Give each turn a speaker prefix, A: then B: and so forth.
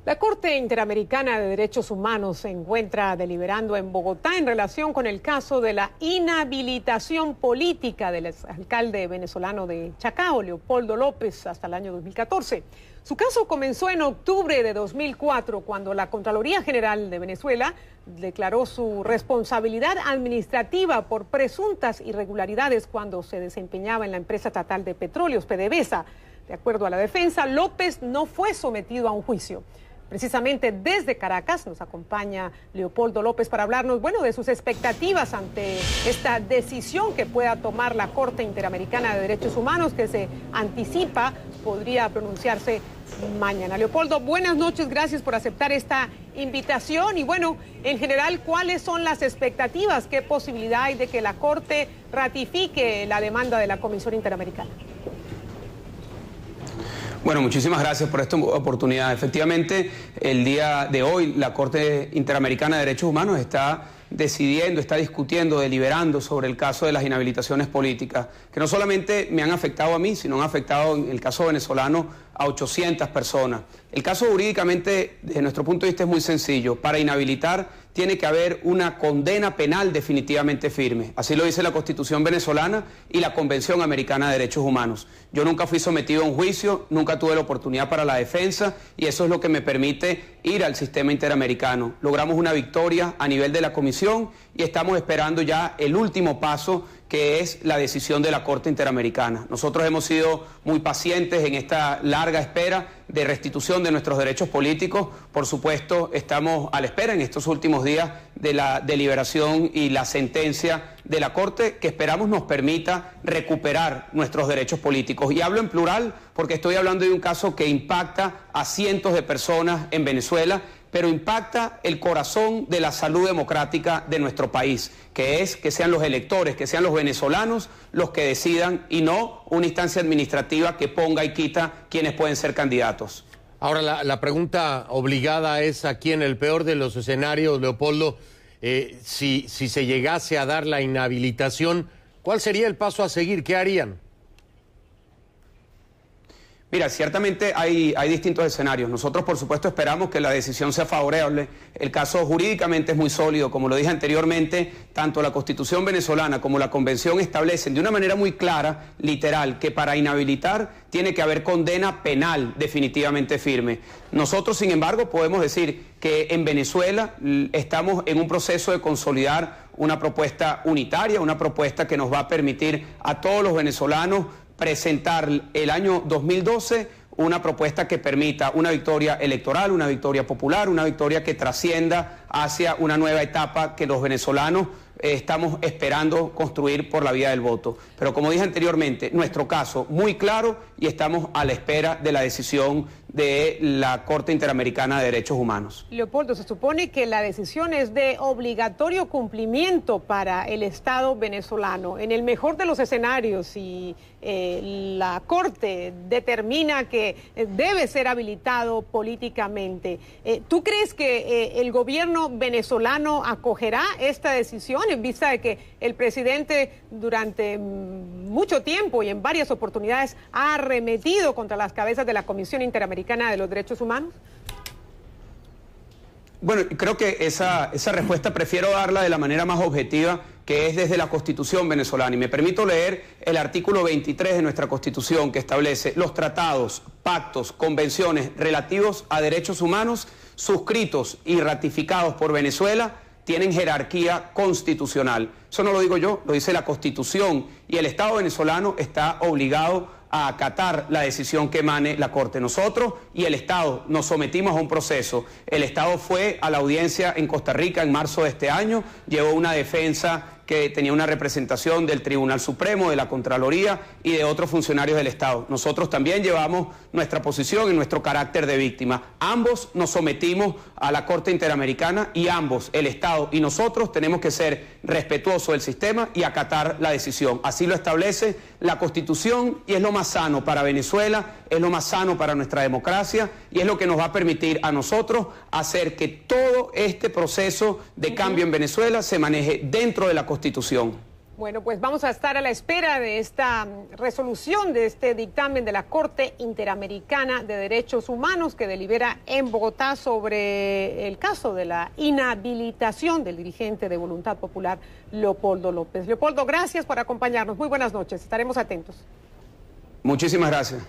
A: La Corte Interamericana de Derechos Humanos se encuentra deliberando en Bogotá en relación con el caso de la inhabilitación política del alcalde venezolano de Chacao, Leopoldo López, hasta el año 2014. Su caso comenzó en octubre de 2004, cuando la Contraloría General de Venezuela declaró su responsabilidad administrativa por presuntas irregularidades cuando se desempeñaba en la empresa estatal de petróleos, PDVSA. De acuerdo a la defensa, López no fue sometido a un juicio. Precisamente desde Caracas nos acompaña Leopoldo López para hablarnos, de sus expectativas ante esta decisión que pueda tomar la Corte Interamericana de Derechos Humanos, que se anticipa podría pronunciarse mañana. Leopoldo, buenas noches, gracias por aceptar esta invitación y en general, ¿cuáles son las expectativas? ¿Qué posibilidad hay de que la Corte ratifique la demanda de la Comisión Interamericana?
B: Bueno, muchísimas gracias por esta oportunidad. Efectivamente, el día de hoy la Corte Interamericana de Derechos Humanos está decidiendo, está discutiendo, deliberando sobre el caso de las inhabilitaciones políticas, que no solamente me han afectado a mí, sino han afectado, en el caso venezolano, a 800 personas. El caso jurídicamente, desde nuestro punto de vista, es muy sencillo. Para inhabilitar tiene que haber una condena penal definitivamente firme. Así lo dice la Constitución venezolana y la Convención Americana de Derechos Humanos. Yo nunca fui sometido a un juicio, nunca tuve la oportunidad para la defensa y eso es lo que me permite ir al sistema interamericano. Logramos una victoria a nivel de la Comisión y estamos esperando ya el último paso, que es la decisión de la Corte Interamericana. Nosotros hemos sido muy pacientes en esta larga espera de restitución de nuestros derechos políticos. Por supuesto, estamos a la espera en estos últimos días de la deliberación y la sentencia de la Corte, que esperamos nos permita recuperar nuestros derechos políticos. Y hablo en plural porque estoy hablando de un caso que impacta a cientos de personas en Venezuela, pero impacta el corazón de la salud democrática de nuestro país, que es que sean los electores, que sean los venezolanos los que decidan y no una instancia administrativa que ponga y quita quienes pueden ser candidatos.
C: Ahora, la pregunta obligada es aquí, en el peor de los escenarios, Leopoldo, si se llegase a dar la inhabilitación, ¿cuál sería el paso a seguir? ¿Qué harían?
B: Mira, ciertamente hay distintos escenarios. Nosotros, por supuesto, esperamos que la decisión sea favorable. El caso jurídicamente es muy sólido. Como lo dije anteriormente, tanto la Constitución venezolana como la Convención establecen de una manera muy clara, literal, que para inhabilitar tiene que haber condena penal definitivamente firme. Nosotros, sin embargo, podemos decir que en Venezuela estamos en un proceso de consolidar una propuesta unitaria, una propuesta que nos va a permitir a todos los venezolanos presentar el año 2012 una propuesta que permita una victoria electoral, una victoria popular, una victoria que trascienda hacia una nueva etapa que los venezolanos estamos esperando construir por la vía del voto. Pero como dije anteriormente, nuestro caso muy claro y estamos a la espera de la decisión de la Corte Interamericana de Derechos Humanos.
A: Leopoldo, se supone que la decisión es de obligatorio cumplimiento para el Estado venezolano. En el mejor de los escenarios, si la Corte determina que debe ser habilitado políticamente, ¿tú crees que el gobierno venezolano acogerá esta decisión en vista de que el presidente durante mucho tiempo y en varias oportunidades ha arremetido contra las cabezas de la Comisión Interamericana de los Derechos Humanos?
B: Bueno, creo que esa respuesta prefiero darla de la manera más objetiva, que es desde la Constitución venezolana. Y me permito leer el artículo 23 de nuestra Constitución, que establece: los tratados, pactos, convenciones relativos a derechos humanos suscritos y ratificados por Venezuela tienen jerarquía constitucional. Eso no lo digo yo, lo dice la Constitución, y el Estado venezolano está obligado a acatar la decisión que emane la Corte. Nosotros y el Estado nos sometimos a un proceso. El Estado fue a la audiencia en Costa Rica en marzo de este año, llevó una defensa que tenía una representación del Tribunal Supremo, de la Contraloría y de otros funcionarios del Estado. Nosotros también llevamos nuestra posición y nuestro carácter de víctima. Ambos nos sometimos a la Corte Interamericana y ambos, el Estado y nosotros, tenemos que ser respetuosos del sistema y acatar la decisión. Así lo establece la Constitución y es lo más sano para Venezuela, es lo más sano para nuestra democracia y es lo que nos va a permitir a nosotros hacer que todo este proceso de cambio en Venezuela se maneje dentro de la Constitución.
A: Bueno, pues vamos a estar a la espera de esta resolución, de este dictamen de la Corte Interamericana de Derechos Humanos que delibera en Bogotá sobre el caso de la inhabilitación del dirigente de Voluntad Popular, Leopoldo López. Leopoldo, gracias por acompañarnos. Muy buenas noches. Estaremos atentos.
B: Muchísimas gracias.